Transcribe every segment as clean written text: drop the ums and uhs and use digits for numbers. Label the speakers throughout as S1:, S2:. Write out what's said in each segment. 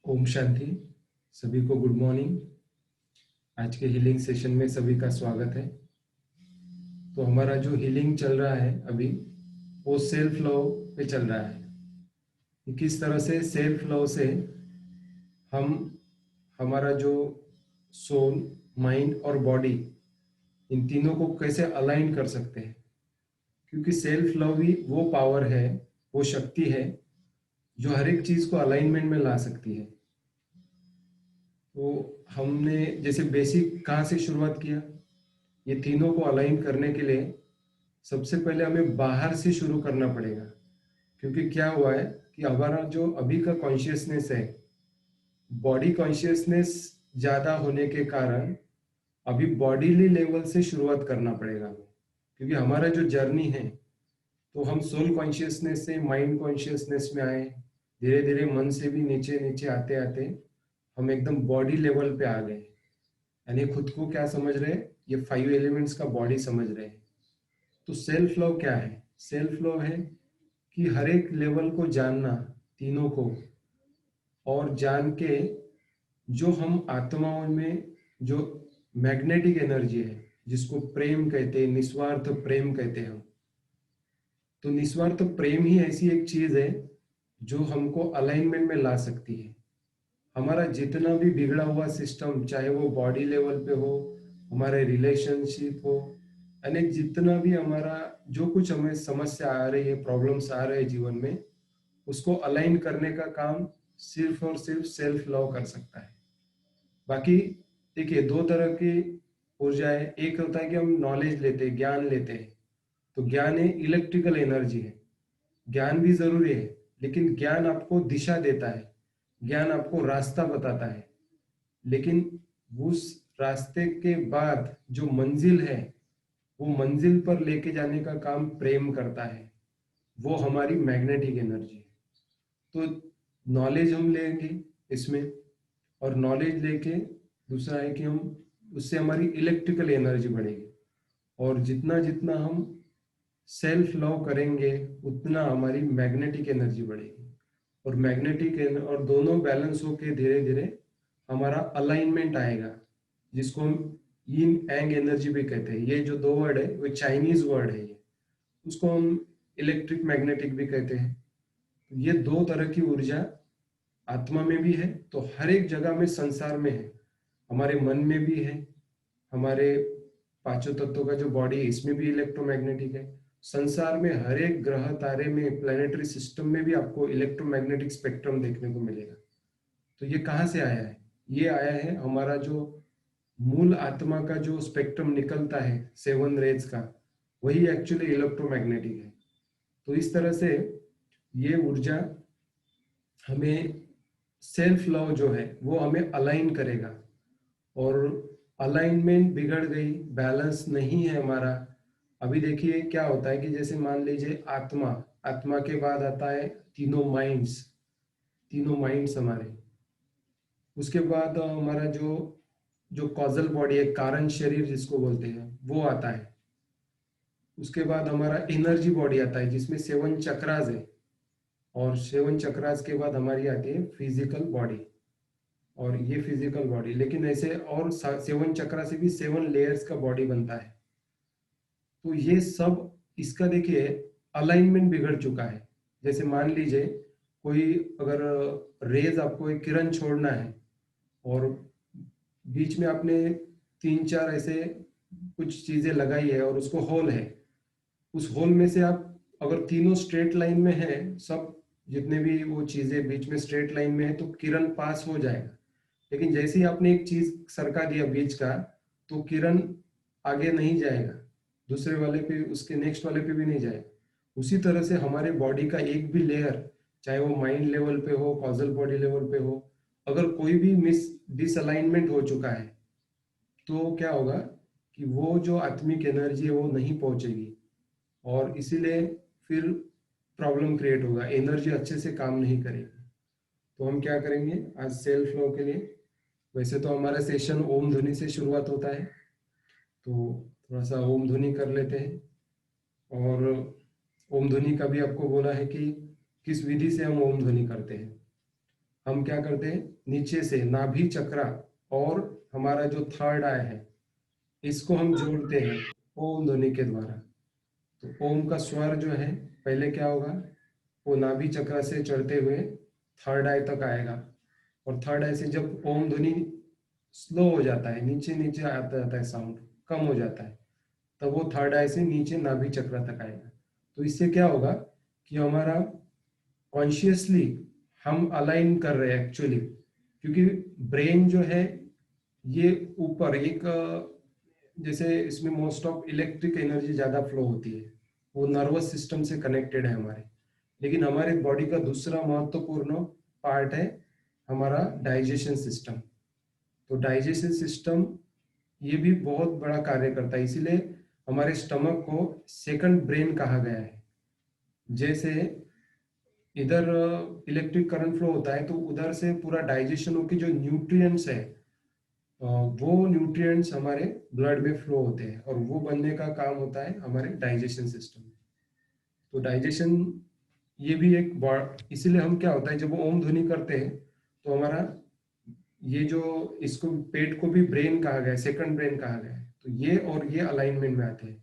S1: ओम शांति। सभी को good morning. आज के हीलिंग सेशन में सभी का स्वागत है। तो हमारा जो हीलिंग चल रहा है अभी वो सेल्फ लव पे चल रहा है कि किस तरह से सेल्फ लव से हम हमारा जो सोल, माइंड और बॉडी, इन तीनों को कैसे अलाइन कर सकते हैं। क्योंकि सेल्फ लव ही वो पावर है, वो शक्ति है जो हर एक चीज को अलाइनमेंट में ला सकती है। तो हमने जैसे बेसिक कहाँ से शुरुआत किया, ये तीनों को अलाइन करने के लिए सबसे पहले हमें बाहर से शुरू करना पड़ेगा। क्योंकि क्या हुआ है कि हमारा जो अभी का कॉन्शियसनेस है, बॉडी कॉन्शियसनेस ज्यादा होने के कारण अभी बॉडीली लेवल से शुरुआत करना पड़ेगा हमें। क्योंकि हमारा जो जर्नी है तो हम सोल कॉन्शियसनेस से माइंड कॉन्शियसनेस में आए, धीरे धीरे मन से भी नीचे नीचे आते आते हम एकदम बॉडी लेवल पे आ गए। यानी खुद को क्या समझ रहे हैं, ये 5 एलिमेंट्स का बॉडी समझ रहे हैं। तो सेल्फ लव क्या है? सेल्फ लव है कि हर एक लेवल को जानना, तीनों को, और जान के जो हम आत्माओं में जो मैग्नेटिक एनर्जी है, जिसको प्रेम कहते हैं, निस्वार्थ प्रेम कहते हैं हम। तो निस्वार्थ प्रेम ही ऐसी एक चीज है जो हमको अलाइनमेंट में ला सकती है। हमारा जितना भी बिगड़ा हुआ सिस्टम, चाहे वो बॉडी लेवल पे हो, हमारे रिलेशनशिप हो, अनेक जितना भी हमारा जो कुछ हमें समस्या आ रही है, प्रॉब्लम्स आ रहे हैं जीवन में, उसको अलाइन करने का काम सिर्फ और सिर्फ सेल्फ लव कर सकता है। बाकी देखिए, दो तरह की ऊर्जा है। एक होता है कि हम नॉलेज लेते हैं, ज्ञान लेते हैं। तो ज्ञान है इलेक्ट्रिकल एनर्जी है। ज्ञान भी जरूरी है, लेकिन ज्ञान आपको दिशा देता है, ज्ञान आपको रास्ता बताता है। लेकिन उस रास्ते के बाद जो मंजिल है, वो मंजिल पर लेके जाने का काम प्रेम करता है। वो हमारी मैग्नेटिक एनर्जी है। तो नॉलेज हम लेंगे इसमें, और नॉलेज लेके दूसरा है कि हम उससे हमारी इलेक्ट्रिकल एनर्जी बढ़ेगी। और जितना जितना हम सेल्फ लव करेंगे उतना हमारी मैग्नेटिक एनर्जी बढ़ेगी। और मैग्नेटिक और दोनों बैलेंस होके धीरे धीरे हमारा अलाइनमेंट आएगा, जिसको हम यिन एंग एनर्जी भी कहते हैं। ये जो दो वर्ड है वो चाइनीज वर्ड है, ये उसको हम इलेक्ट्रिक मैग्नेटिक भी कहते हैं। तो ये दो तरह की ऊर्जा आत्मा में भी है, तो हर एक जगह में संसार में है। हमारे मन में भी है, हमारे पांचों तत्वों का जो बॉडी है इसमें भी इलेक्ट्रोमैग्नेटिक है। संसार में हर एक ग्रह तारे में, प्लेनेटरी सिस्टम में भी आपको इलेक्ट्रोमैग्नेटिक स्पेक्ट्रम देखने को मिलेगा। तो ये कहाँ से आया है? ये आया है हमारा जो मूल आत्मा का जो स्पेक्ट्रम निकलता है 7 रेज का, वही एक्चुअली इलेक्ट्रोमैग्नेटिक है। तो इस तरह से ये ऊर्जा हमें, सेल्फ लव जो है वो हमें अलाइन करेगा। और अलाइनमेंट बिगड़ गई, बैलेंस नहीं है हमारा। अभी देखिए क्या होता है कि जैसे मान लीजिए आत्मा, आत्मा के बाद आता है तीनों माइंड्स, तीनों माइंड्स हमारे। उसके बाद हमारा जो जो कॉजल बॉडी है, कारण शरीर जिसको बोलते हैं, वो आता है। उसके बाद हमारा एनर्जी बॉडी आता है जिसमें 7 चक्रास है। और 7 चक्रास के बाद हमारी आती है फिजिकल बॉडी। और ये फिजिकल बॉडी, लेकिन ऐसे और 7 चक्रा से भी 7 लेयर्स का बॉडी बनता है। तो ये सब, इसका देखिए अलाइनमेंट बिगड़ चुका है। जैसे मान लीजिए कोई अगर रेज, आपको एक किरण छोड़ना है और बीच में आपने 3-4 ऐसे कुछ चीजें लगाई है और उसको होल है। उस होल में से आप अगर तीनों स्ट्रेट लाइन में है, सब जितने भी वो चीजें बीच में स्ट्रेट लाइन में है, तो किरण पास हो जाएगा। लेकिन जैसे ही आपने एक चीज सरका दिया बीच का, तो किरण आगे नहीं जाएगा, दूसरे वाले पे, उसके नेक्स्ट वाले पे भी नहीं जाएगा। उसी तरह से हमारे बॉडी का एक भी लेयर, चाहे वो माइंड लेवल पे हो, कॉजल बॉडी लेवल पे हो, अगर कोई भी डिसअलाइनमेंट हो चुका है, तो क्या होगा कि वो जो आत्मिक एनर्जी है वो नहीं पहुंचेगी। और इसीलिए फिर प्रॉब्लम क्रिएट होगा, एनर्जी अच्छे से काम नहीं करेगी। तो हम क्या करेंगे आज सेल्फ लव के लिए? वैसे तो हमारा सेशन ओम ध्वनि से शुरुआत होता है, तो थोड़ा सा ओम ध्वनि कर लेते हैं। और ओम ध्वनि का भी आपको बोला है कि किस विधि से हम ओम ध्वनि करते हैं। हम क्या करते हैं, नीचे से नाभि चक्र और हमारा जो थर्ड आई है इसको हम जोड़ते हैं ओम ध्वनि के द्वारा। तो ओम का स्वर जो है पहले क्या होगा, वो नाभि चक्र से चढ़ते हुए थर्ड आई तक आएगा, और थर्ड आई से जब ओम ध्वनि स्लो हो जाता है, नीचे नीचे आता जाता है, साउंड कम हो जाता है, तब वो थर्ड आई से नीचे नाभि चक्र तक आएगा। तो इससे क्या होगा कि हमारा कॉन्शियसली हम अलाइन कर रहे हैं एक्चुअली, क्योंकि ब्रेन जो है ये ऊपर एक जैसे इसमें मोस्ट ऑफ इलेक्ट्रिक एनर्जी ज़्यादा फ्लो होती है, वो नर्वस सिस्टम से कनेक्टेड है हमारे। लेकिन हमारे बॉडी का दूसरा महत्वपूर्ण पार्ट है हमारा डाइजेशन सिस्टम। तो डाइजेशन सिस्टम ये भी बहुत बड़ा कार्य करता है, इसीलिए हमारे स्टमक को सेकंड ब्रेन कहा गया है। जैसे इधर इलेक्ट्रिक करंट फ्लो होता है तो उधर से पूरा डाइजेशन होकर जो न्यूट्रिएंट्स है वो न्यूट्रिएंट्स हमारे ब्लड में फ्लो होते हैं, और वो बनने का काम होता है हमारे डाइजेशन सिस्टम। तो डाइजेशन ये भी एक इसीलिए हम क्या होता है जब वो ओम ध्वनि करते हैं तो हमारा ये जो इसको पेट को भी ब्रेन कहा गया है, सेकंड ब्रेन कहा गया है, तो ये और ये अलाइनमेंट में आते हैं।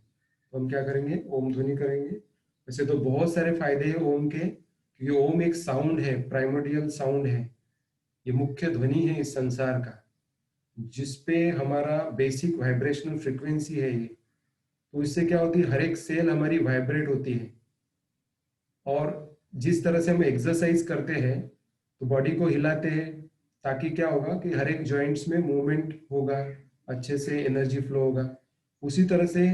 S1: तो हम क्या करेंगे, ओम ध्वनि करेंगे। वैसे तो बहुत सारे फायदे हैं ओम के, क्योंकि ओम एक साउंड है, प्राइमोडियल साउंड है, ये मुख्य ध्वनि है इस संसार का, जिसपे हमारा बेसिक वाइब्रेशनल फ्रिक्वेंसी है ये। तो इससे क्या होती है, हर एक सेल हमारी वाइब्रेट होती है। और जिस तरह से हम एक्सरसाइज करते हैं तो बॉडी को हिलाते हैं, ताकि क्या होगा कि हर एक जॉइंट्स में मूवमेंट होगा, अच्छे से एनर्जी फ्लो होगा। उसी तरह से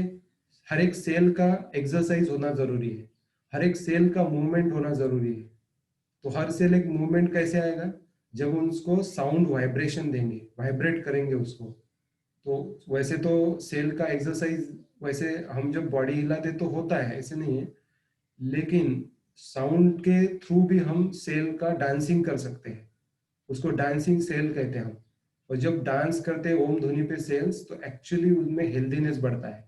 S1: हर एक सेल का एक्सरसाइज होना जरूरी है, हर एक सेल का मूवमेंट होना जरूरी है। तो हर सेल एक मूवमेंट कैसे आएगा, जब हम उसको साउंड वाइब्रेशन देंगे, वाइब्रेट करेंगे उसको। तो वैसे तो सेल का एक्सरसाइज वैसे हम जब बॉडी हिलाते तो होता है, ऐसे नहीं है, लेकिन साउंड के थ्रू भी हम सेल का डांसिंग कर सकते हैं, उसको डांसिंग सेल कहते हैं हम। और जब डांस करते हैं ओम ध्वनि पे सेल्स, तो एक्चुअली उनमें हेल्दीनेस बढ़ता है।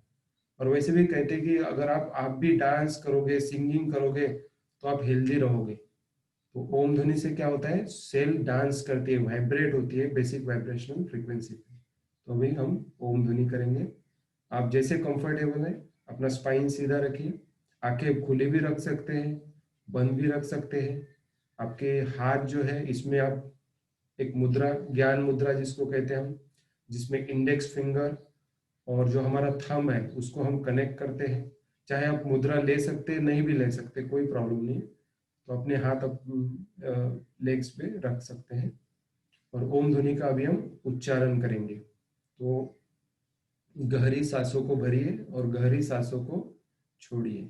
S1: और वैसे भी कहते हैं कि अगर आप भी डांस करोगे, सिंगिंग करोगे, तो आप हेल्दी रहोगे। तो ओम ध्वनि से क्या होता है, सेल डांस करती है, वाइब्रेट होती है बेसिक वाइब्रेशनल फ्रीक्वेंसी पे। तो अभी हम ओम ध्वनि करेंगे। आप जैसे कंफर्टेबल है अपना स्पाइन सीधा रखिए, आंखें खुली भी रख सकते हैं, बंद भी रख सकते हैं। आपके हाथ जो है इसमें आप एक मुद्रा, ज्ञान मुद्रा जिसको कहते हैं हम, जिसमें इंडेक्स फिंगर और जो हमारा थंब है उसको हम कनेक्ट करते हैं। चाहे आप मुद्रा ले सकते हैं, नहीं भी ले सकते, कोई प्रॉब्लम नहीं है। तो अपने हाथ लेग्स पे रख सकते हैं, और ओम ध्वनि का अभी हम उच्चारण करेंगे। तो गहरी सांसों को भरिए और गहरी सांसों को छोड़िए।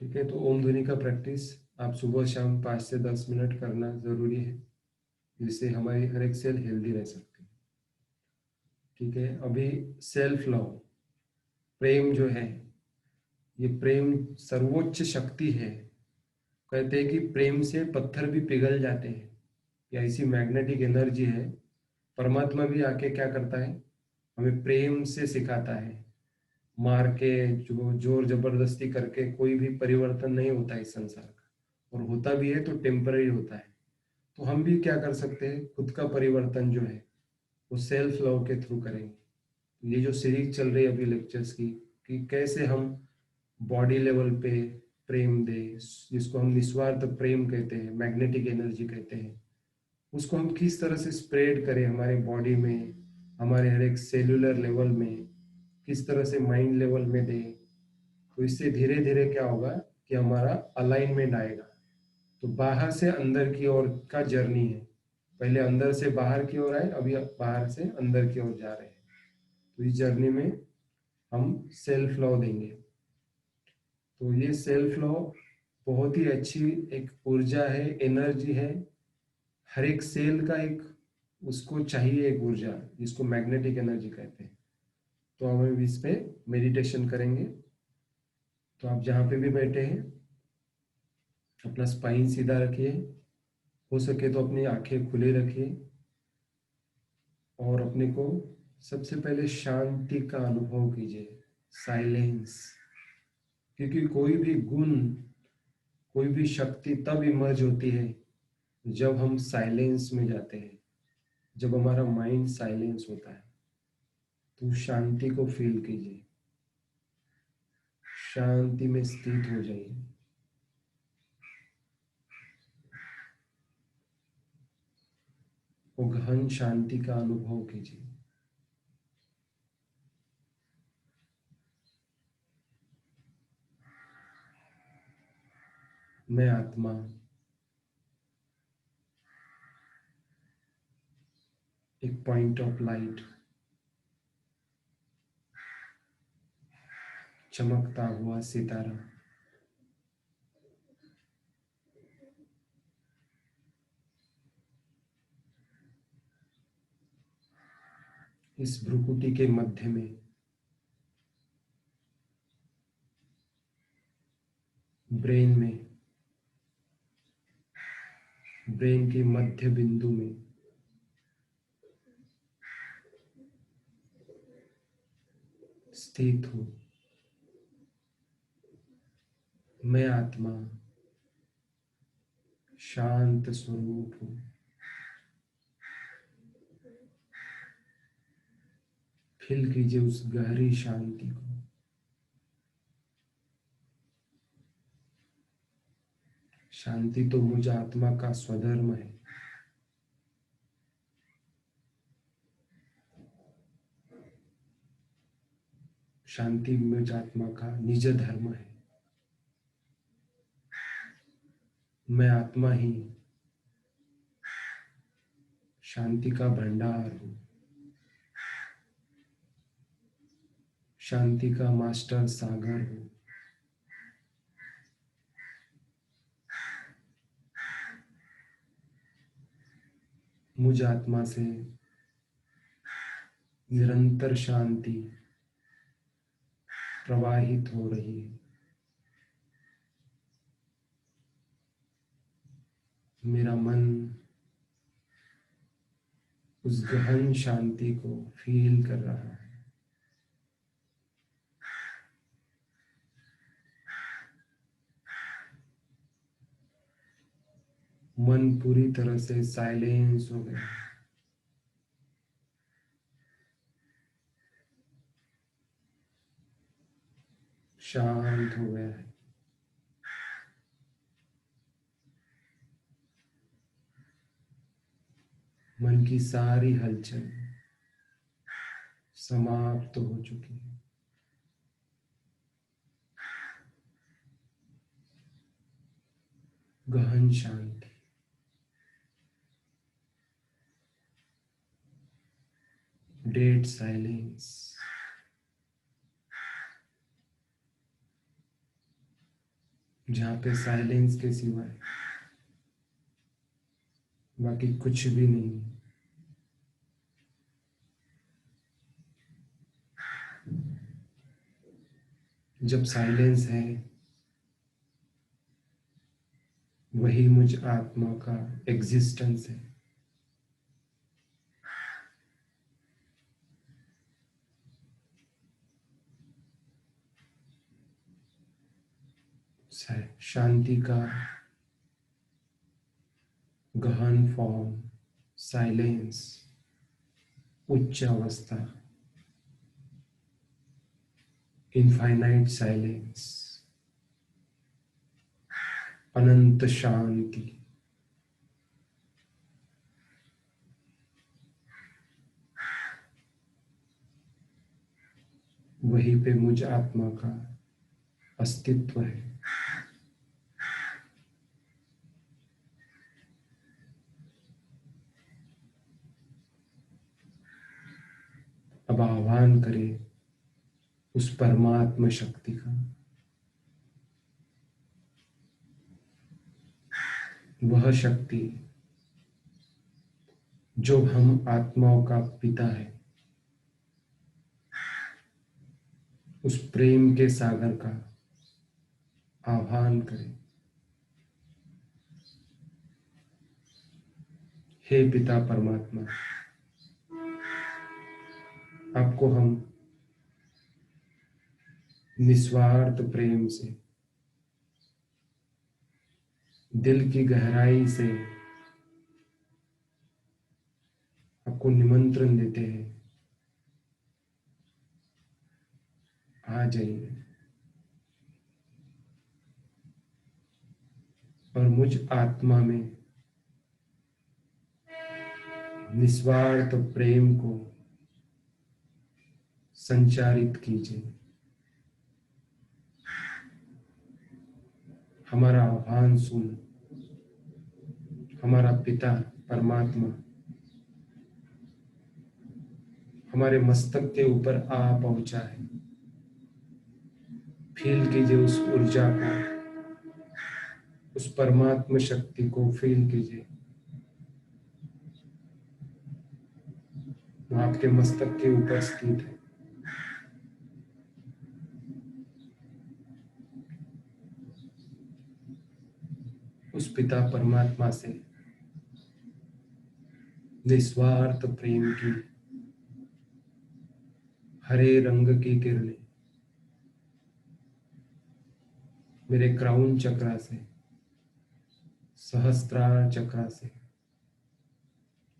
S1: ठीक है, तो ओम ध्वनि का प्रैक्टिस आप सुबह शाम 5 से 10 मिनट करना जरूरी है, जिससे हमारी हर एक सेल हेल्दी रह सकती है। ठीक है, अभी सेल्फ लव, प्रेम जो है, ये प्रेम सर्वोच्च शक्ति है। कहते हैं कि प्रेम से पत्थर भी पिघल जाते हैं, या ऐसी मैग्नेटिक एनर्जी है। परमात्मा भी आके क्या करता है, हमें प्रेम से सिखाता है। मार के, जो जोर जबरदस्ती करके कोई भी परिवर्तन नहीं होता इस संसार का, और होता भी है तो टेम्पररी होता है। तो हम भी क्या कर सकते हैं, खुद का परिवर्तन जो है वो सेल्फ लव के थ्रू करेंगे। ये जो सीरीज चल रही है अभी लेक्चर्स की, कि कैसे हम बॉडी लेवल पे प्रेम दे, जिसको हम निस्वार्थ प्रेम कहते हैं, मैग्नेटिक एनर्जी कहते हैं, उसको हम किस तरह से स्प्रेड करें हमारे बॉडी में, हमारे हर एक सेल्यूलर लेवल में, किस तरह से माइंड लेवल में दें। तो इससे धीरे धीरे क्या होगा कि हमारा अलाइनमेंट आएगा। तो बाहर से अंदर की ओर का जर्नी है। पहले अंदर से बाहर की ओर आए, अभी बाहर से अंदर की ओर जा रहे हैं। तो इस जर्नी में हम सेल्फ लव देंगे। तो ये सेल्फ लव बहुत ही अच्छी एक ऊर्जा है, एनर्जी है। हर एक सेल का एक उसको चाहिए एक ऊर्जा, जिसको मैग्नेटिक एनर्जी कहते हैं। तो हम इस पे मेडिटेशन करेंगे। तो आप जहाँ पे भी बैठे हैं अपना स्पाइन सीधा रखिए, हो सके तो अपनी आंखें खुली रखिए, और अपने को सबसे पहले शांति का अनुभव कीजिए, साइलेंस। क्योंकि कोई भी गुण, कोई भी शक्ति तब इमर्ज होती है जब हम साइलेंस में जाते हैं, जब हमारा माइंड साइलेंस होता है। तो शांति को फील कीजिए, शांति में स्थित हो जाइए। वो गहन शांति का अनुभव कीजिए। मैं आत्मा एक पॉइंट ऑफ लाइट, चमकता हुआ सितारा, इस भ्रुकुटी के मध्य में ब्रेन में, ब्रेन के मध्य बिंदु में स्थित हूँ। मैं आत्मा शांत स्वरूप हूँ। फील कीजिए उस गहरी शांति को। शांति तो मुझ आत्मा का स्वधर्म है। शांति मुझ आत्मा का निज धर्म है। मैं आत्मा ही शांति का भंडार हूँ, शांति का मास्टर सागर हूँ। मुझ आत्मा से निरंतर शांति प्रवाहित हो रही है। मेरा मन उस गहन शांति को फील कर रहा है। मन पूरी तरह से साइलेंस हो गया, शांत हो गया है। मन की सारी हलचल समाप्त हो चुकी है। गहन शांति, डेड साइलेंस। जहाँ पे साइलेंस के सिवाय बाकी कुछ भी नहीं। जब साइलेंस है, वही मुझ आत्मा का एग्जिस्टेंस है। शांति का गहन फॉर्म, साइलेंस, उच्च अवस्था, इनफाइनाइट साइलेंस, अनंत शांति। वहीं पे मुझ आत्मा का अस्तित्व है। अब आह्वान करें उस परमात्मा शक्ति का, वह शक्ति जो हम आत्माओं का पिता है, उस प्रेम के सागर का आह्वान करें। हे पिता परमात्मा, आपको हम निस्वार्थ प्रेम से, दिल की गहराई से आपको निमंत्रण देते हैं, आ जाइए और मुझ आत्मा में निस्वार्थ प्रेम को संचारित कीजिए। हमारा आह्वान सुन हमारा पिता परमात्मा हमारे मस्तक के ऊपर आ पहुंचा है। फील कीजिए उस ऊर्जा को, उस परमात्मा शक्ति को फील कीजिए। वो आपके मस्तक के ऊपर स्थित है। उस पिता परमात्मा से निस्वार्थ प्रेम की हरे रंग की किरणें मेरे क्राउन चक्रा से, सहस्त्रार चक्रा से,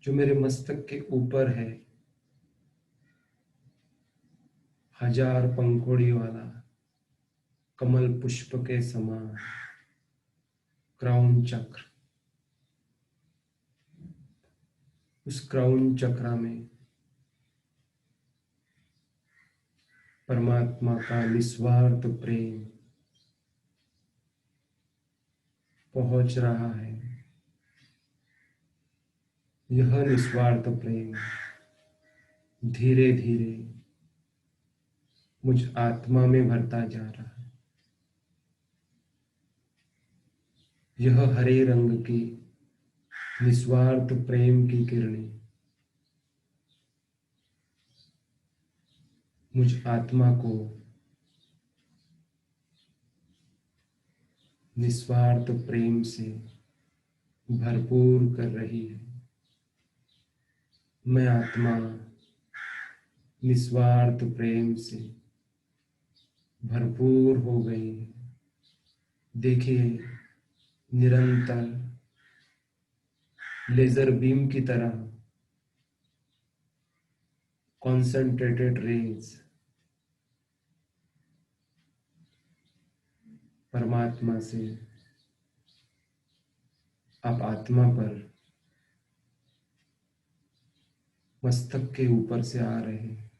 S1: जो मेरे मस्तक के ऊपर है, हजार पंखुड़ी वाला कमल पुष्प के समान क्राउन चक्र, उस क्राउन चक्र में परमात्मा का निस्वार्थ प्रेम पहुंच रहा है। यह निस्वार्थ प्रेम धीरे धीरे मुझ आत्मा में भरता जा रहा है। यह हरे रंग की निस्वार्थ प्रेम की किरणें मुझ आत्मा को निस्वार्थ प्रेम से भरपूर कर रही है। मैं आत्मा निस्वार्थ प्रेम से भरपूर हो गई है। देखिए, निरंतर लेजर बीम की तरह कॉन्सेंट्रेटेड रेज परमात्मा से आप आत्मा पर मस्तक के ऊपर से आ रहे हैं।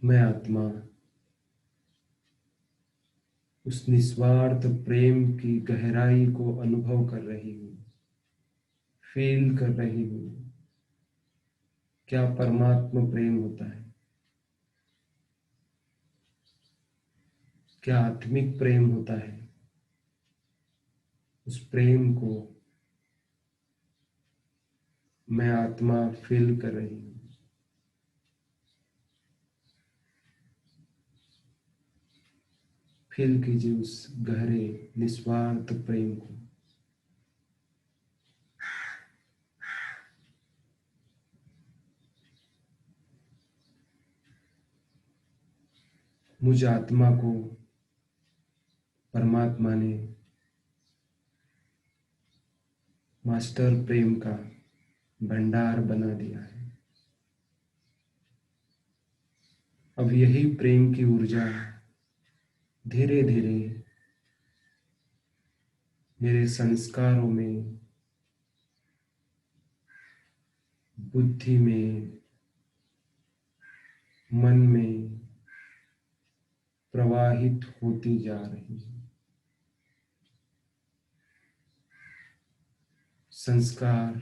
S1: मैं आत्मा उस निस्वार्थ प्रेम की गहराई को अनुभव कर रही हूँ, फील कर रही हूँ। क्या परमात्मा प्रेम होता है, क्या आत्मिक प्रेम होता है। उस प्रेम को मैं आत्मा फील कर रही हूँ। फील कीजिए उस गहरे निस्वार्थ प्रेम को। मुझ आत्मा को परमात्मा ने मास्टर प्रेम का भंडार बना दिया है। अब यही प्रेम की ऊर्जा धीरे धीरे मेरे संस्कारों में, बुद्धि में, मन में प्रवाहित होती जा रही है। संस्कार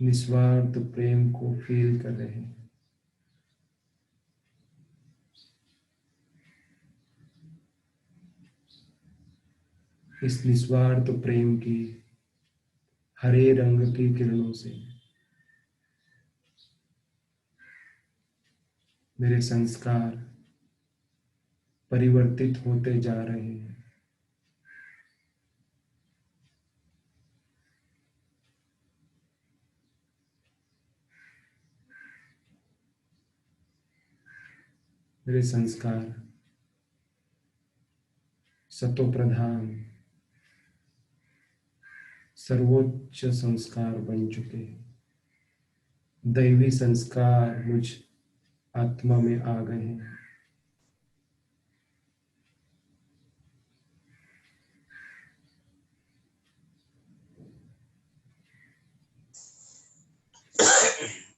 S1: निस्वार्थ प्रेम को फील कर रहे हैं। इस निस्वार्थ प्रेम की हरे रंग की किरणों से मेरे संस्कार परिवर्तित होते जा रहे हैं। मेरे संस्कार सतो प्रधान सर्वोच्च संस्कार बन चुके हैं। दैवी संस्कार मुझ आत्मा में आ गए हैं।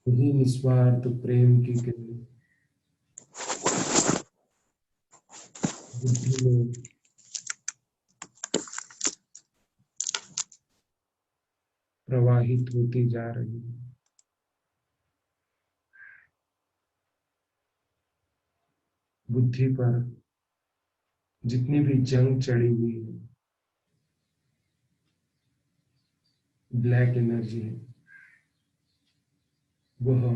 S1: यही निस्वार्थ प्रेम की किरण बुद्धि में प्रवाहित होती जा रही है। बुद्धि पर जितनी भी जंग चढ़ी हुई है, ब्लैक एनर्जी है, वह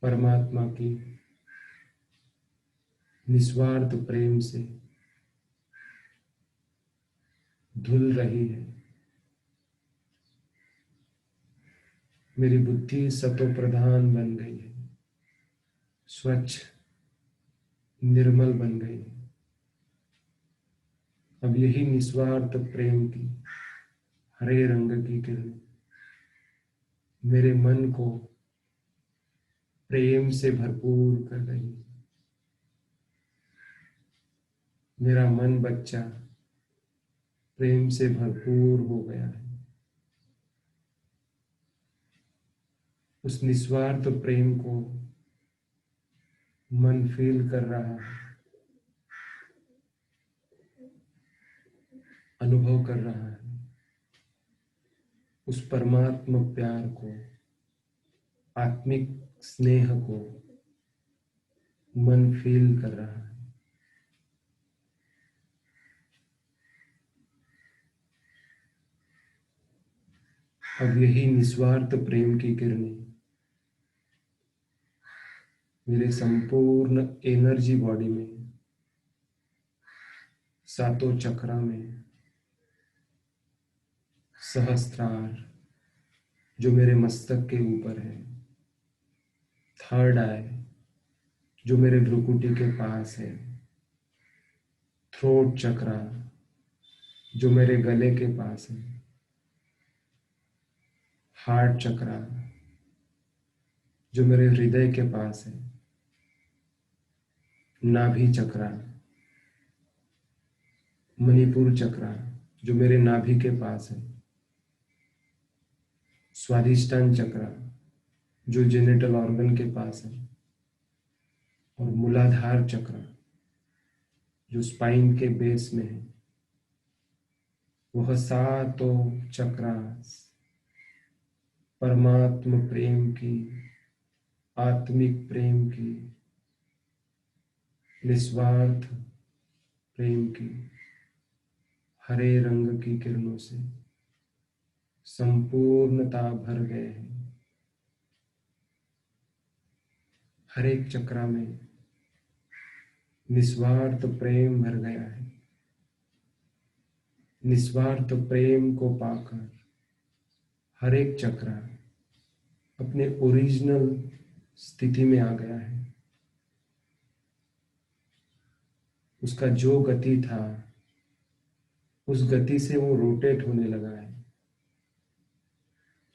S1: परमात्मा की निस्वार्थ प्रेम से धुल रही है। मेरी बुद्धि सतो प्रधान बन गई है, स्वच्छ निर्मल बन गई है। अब यही निस्वार्थ प्रेम की हरे रंग की किरण मेरे मन को प्रेम से भरपूर कर रही है। मेरा मन बच्चा प्रेम से भरपूर हो गया है। उस निस्वार्थ प्रेम को मन फील कर रहा है, अनुभव कर रहा है। उस परमात्मा प्यार को, आत्मिक स्नेह को मन फील कर रहा है। अब यही निस्वार्थ प्रेम की किरणें मेरे संपूर्ण एनर्जी बॉडी में, सातों चक्रा में, सहस्त्रार जो मेरे मस्तक के ऊपर है, थर्ड आई जो मेरे भ्रुकुटी के पास है, थ्रोट चक्रा जो मेरे गले के पास है, हार्ट चक्रा जो मेरे हृदय के पास है, नाभि चक्रा, मणिपुर चक्रा जो मेरे नाभि के पास है, स्वादिष्टान चक्रा जो जेनिटल ऑर्गन के पास है, और मूलाधार चक्र जो स्पाइन के बेस में है। वह सातों चक्रा परमात्म प्रेम की, आत्मिक प्रेम की, निस्वार्थ प्रेम की हरे रंग की किरणों से संपूर्णता भर गए हैं। हर एक चक्रा में निस्वार्थ प्रेम भर गया है। निस्वार्थ प्रेम को पाकर हर एक चक्रा अपने ओरिजिनल स्थिति में आ गया है। उसका जो गति था उस गति से वो रोटेट होने लगा है।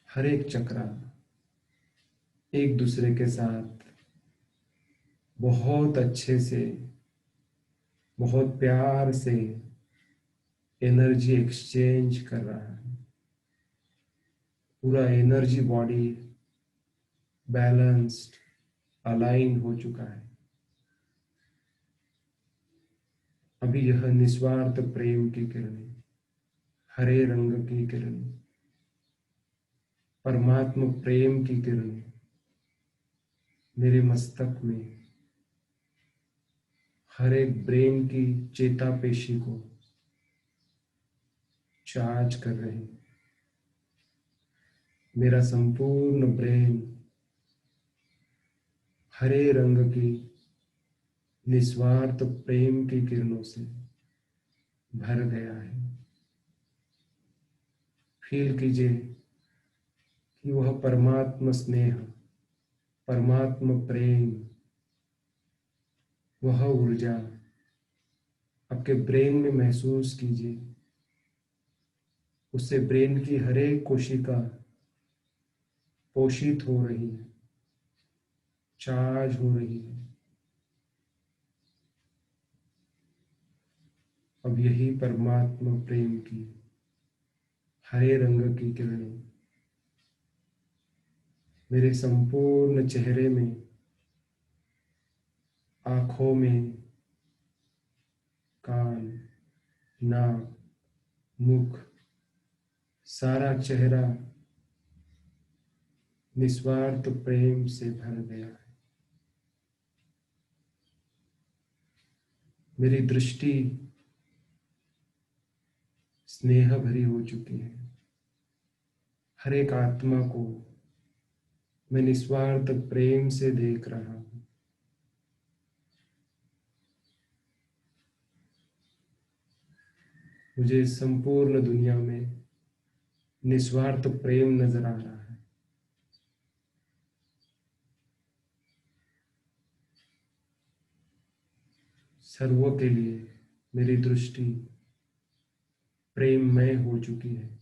S1: हर एक चक्रा एक दूसरे के साथ बहुत अच्छे से, बहुत प्यार से एनर्जी एक्सचेंज कर रहा है। पूरा एनर्जी बॉडी बैलेंस्ड, अलाइन हो चुका है। अभी यह निस्वार्थ प्रेम की किरणें, हरे रंग की किरणें, परमात्मा प्रेम की किरणें मेरे मस्तक में, हर एक ब्रेन की चेता पेशी को चार्ज कर रहे हैं। मेरा संपूर्ण ब्रेन हरे रंग की निस्वार्थ प्रेम की किरणों से भर गया है। फील कीजिए कि वह परमात्मा स्नेह, परमात्मा प्रेम, वह ऊर्जा आपके ब्रेन में महसूस कीजिए। उससे ब्रेन की हर एक कोशिका पोषित हो रही है, चार्ज हो रही है। अब यही परमात्मा प्रेम की हरे रंग की किरणें मेरे संपूर्ण चेहरे में, आंखों में, कान, नाक, मुख, सारा चेहरा निस्वार्थ प्रेम से भर गया है। मेरी दृष्टि स्नेह भरी हो चुकी है। हर एक आत्मा को मैं निस्वार्थ प्रेम से देख रहा हूं। मुझे संपूर्ण दुनिया में निस्वार्थ प्रेम नजर आ रहा है। सर्वों के लिए मेरी दृष्टि प्रेममय हो चुकी है।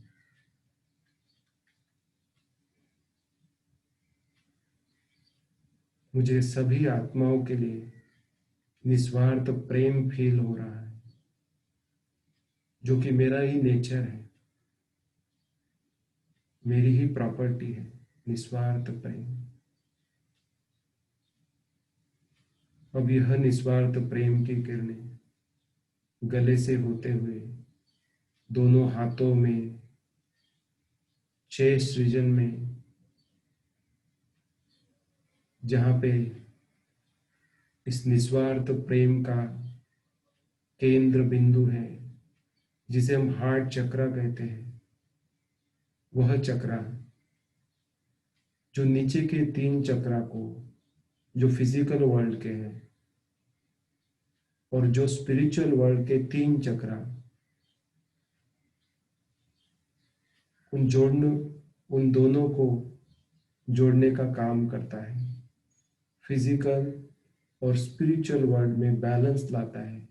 S1: मुझे सभी आत्माओं के लिए निस्वार्थ प्रेम फील हो रहा है, जो कि मेरा ही नेचर है, मेरी ही प्रॉपर्टी है, निस्वार्थ प्रेम। अब यह निस्वार्थ प्रेम की किरणें गले से होते हुए दोनों हाथों में, चेस्ट रीजन में, जहां पे इस निस्वार्थ प्रेम का केंद्र बिंदु है, जिसे हम हार्ट चक्रा कहते हैं, वह चक्रा जो नीचे के 3 चक्रा को, जो फिजिकल वर्ल्ड के हैं, और जो स्पिरिचुअल वर्ल्ड के 3 चक्रा, उन दोनों को जोड़ने का काम करता है। फिजिकल और स्पिरिचुअल वर्ल्ड में बैलेंस लाता है,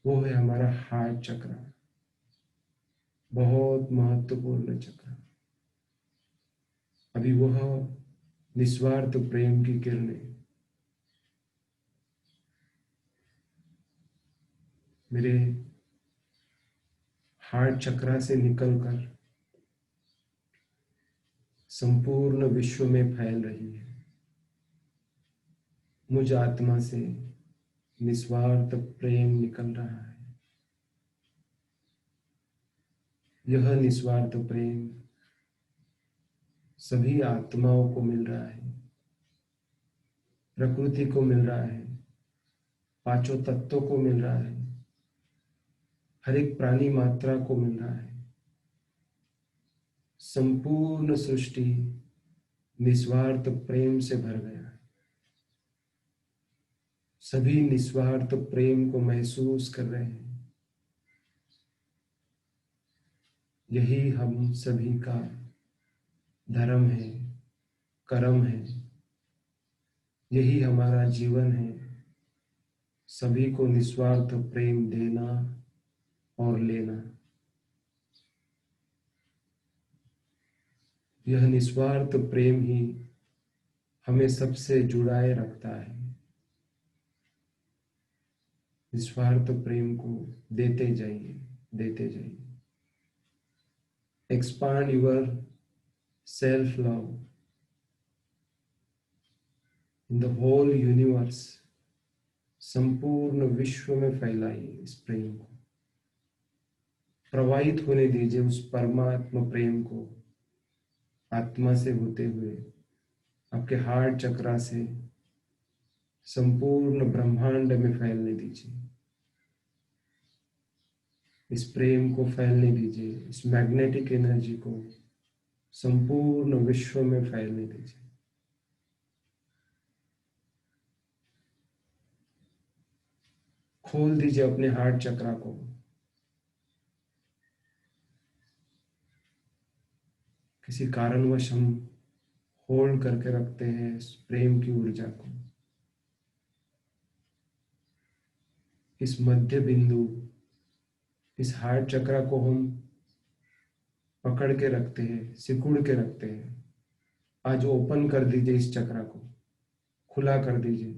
S1: वो है हमारा हार्ट चक्रा। बहुत महत्वपूर्ण चक्र। अभी वह निस्वार्थ प्रेम की किरणें मेरे हार्ट चक्रा से निकलकर संपूर्ण विश्व में फैल रही है। मुझ आत्मा से निस्वार्थ प्रेम निकल रहा है। यह निस्वार्थ प्रेम सभी आत्माओं को मिल रहा है, प्रकृति को मिल रहा है, पांचों तत्वों को मिल रहा है, हर एक प्राणी मात्रा को मिल रहा है। संपूर्ण सृष्टि निस्वार्थ प्रेम से भर गया है। सभी निस्वार्थ प्रेम को महसूस कर रहे हैं। यही हम सभी का धर्म है, कर्म है, यही हमारा जीवन है, सभी को निस्वार्थ प्रेम देना और लेना। यह निस्वार्थ प्रेम ही हमें सबसे जुड़ाए रखता है। निस्वार्थ प्रेम को देते जाइए, देते जाइए। Expand yourself love in the whole universe. संपूर्ण विश्व में फैलाइए इस प्रेम को। प्रवाहित होने दीजिए उस परमात्मा प्रेम को, आत्मा से होते हुए आपके हार्ट चक्रा से संपूर्ण ब्रह्मांड में फैलने दीजिए। इस प्रेम को फैलने दीजिए, इस मैग्नेटिक एनर्जी को संपूर्ण विश्व में फैलने दीजिए। खोल दीजिए अपने हार्ट चक्रा को। किसी कारणवश हम होल्ड करके रखते हैं इस प्रेम की ऊर्जा को। इस मध्य बिंदु, इस हार्ट चक्रा को हम पकड़ के रखते हैं, सिकुड़ के रखते हैं। आज ओपन कर दीजिए इस चक्रा को, खुला कर दीजिए।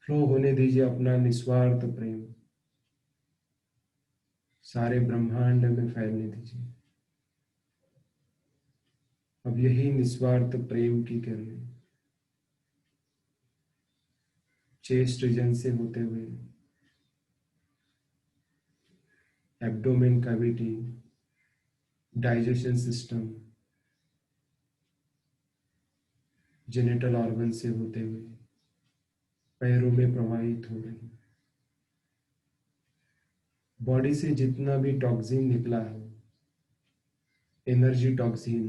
S1: फ्लो होने दीजिए अपना निस्वार्थ प्रेम, सारे ब्रह्मांड में फैलने दीजिए। अब यही निस्वार्थ प्रेम की किरणें चेस्ट रीजन से होते हुए abdomen cavity, digestion system, genital organ से होते हुए पैरों में प्रवाहित हो रही। बॉडी से जितना भी टॉक्सिन निकला है, एनर्जी टॉक्सिन,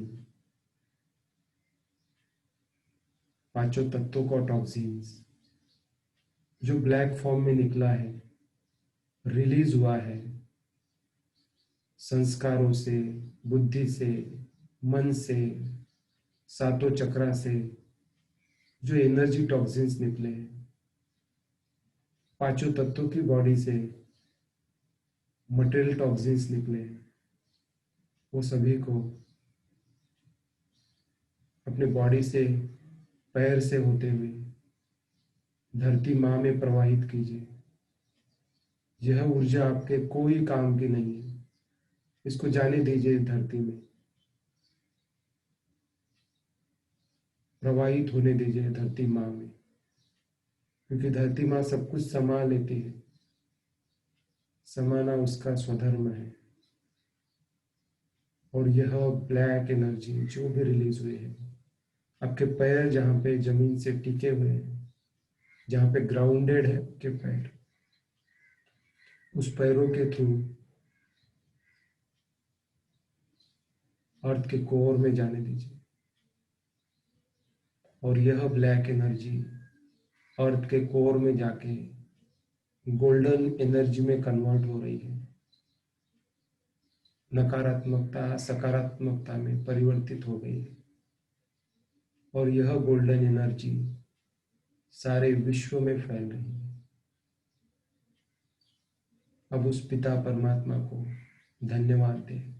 S1: पांचों तत्वों का टॉक्सिन्स जो ब्लैक फॉर्म में निकला है, रिलीज हुआ है संस्कारों से, बुद्धि से, मन से, सातों चक्रा से जो एनर्जी टॉक्सिन्स निकले हैं, पांचों तत्वों की बॉडी से मटेरियल टॉक्सिन्स निकले हैं, वो सभी को अपने बॉडी से, पैर से होते हुए धरती माँ में प्रवाहित कीजिए। यह ऊर्जा आपके कोई काम की नहीं है, इसको जाने दीजिए धरती में, प्रवाहित होने दीजिए धरती माँ में, क्योंकि धरती माँ सब कुछ समा लेती है। समाना उसका स्वधर्म है। और यह ब्लैक एनर्जी जो भी रिलीज हुई है, आपके पैर जहाँ पे जमीन से टिके हुए हैं, जहाँ पे ग्राउंडेड है आपके पैर, उस पैरों के थ्रू अर्थ के कोर में जाने दीजिए। और यह ब्लैक एनर्जी अर्थ के कोर में जाके गोल्डन एनर्जी में कन्वर्ट हो रही है, नकारात्मकता सकारात्मकता में परिवर्तित हो गई है। और यह गोल्डन एनर्जी सारे विश्व में फैल रही है। अब उस पिता परमात्मा को धन्यवाद दें।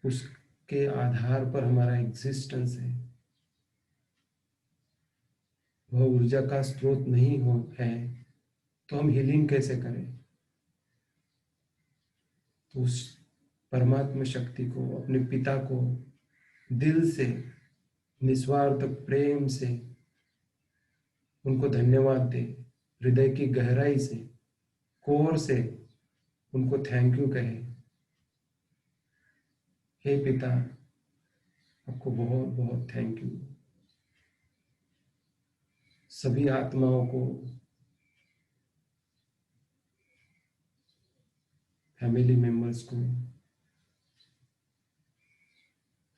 S1: उसके आधार पर हमारा एग्जिस्टेंस है। वह ऊर्जा का स्रोत नहीं हो है तो हम हीलिंग कैसे करें? तो उस परमात्मा शक्ति को, अपने पिता को दिल से, निस्वार्थ प्रेम से उनको धन्यवाद दे, हृदय की गहराई से, कोर से उनको थैंक यू कहे। हे पिता, आपको बहुत बहुत थैंक यू। सभी आत्माओं को, फैमिली मेंबर्स को,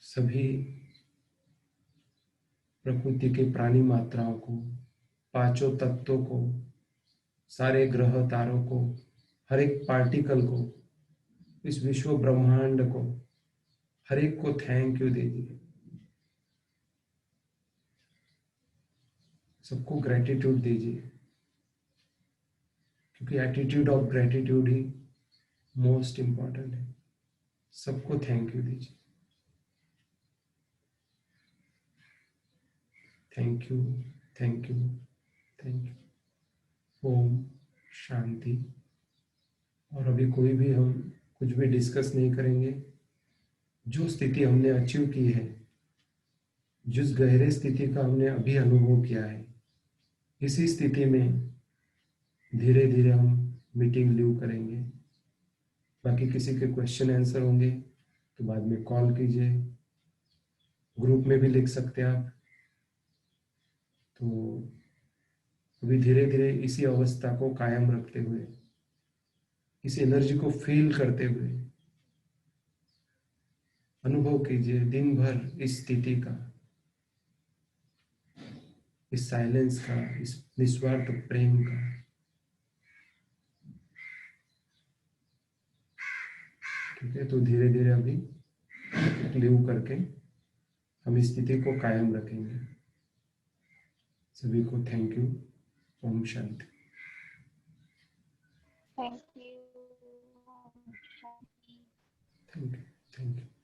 S1: सभी प्रकृति के प्राणी मात्राओं को, पांचों तत्वों को, सारे ग्रह तारों को, हर एक पार्टिकल को, इस विश्व ब्रह्मांड को, हर एक को थैंक यू दे दिए। सबको ग्रैटिट्यूड दीजिए, क्योंकि एटीट्यूड ऑफ ग्रैटिट्यूड ही मोस्ट इम्पॉर्टेंट है। सबको थैंक यू दीजिए। Thank you, thank you, thank you. ओम शांति। और अभी कोई भी हम कुछ भी डिस्कस नहीं करेंगे। जो स्थिति हमने अचीव की है, जिस गहरे स्थिति का हमने अभी अनुभव किया है, इसी स्थिति में धीरे धीरे हम मीटिंग लीव करेंगे। बाकी किसी के क्वेश्चन आंसर होंगे तो बाद में कॉल कीजिए, ग्रुप में भी लिख सकते हैं आप। तो अभी धीरे धीरे इसी अवस्था को कायम रखते हुए, इस एनर्जी को फील करते हुए अनुभव कीजिए दिन भर इस स्थिति का, इस साइलेंस का, इस निस्वार्थ प्रेम का। ठीक है, तो धीरे धीरे अभी लीव करके हम इस स्थिति को कायम रखेंगे। सभी को थैंक यू। ओम शांति।
S2: Thank you.
S1: Thank you, thank you.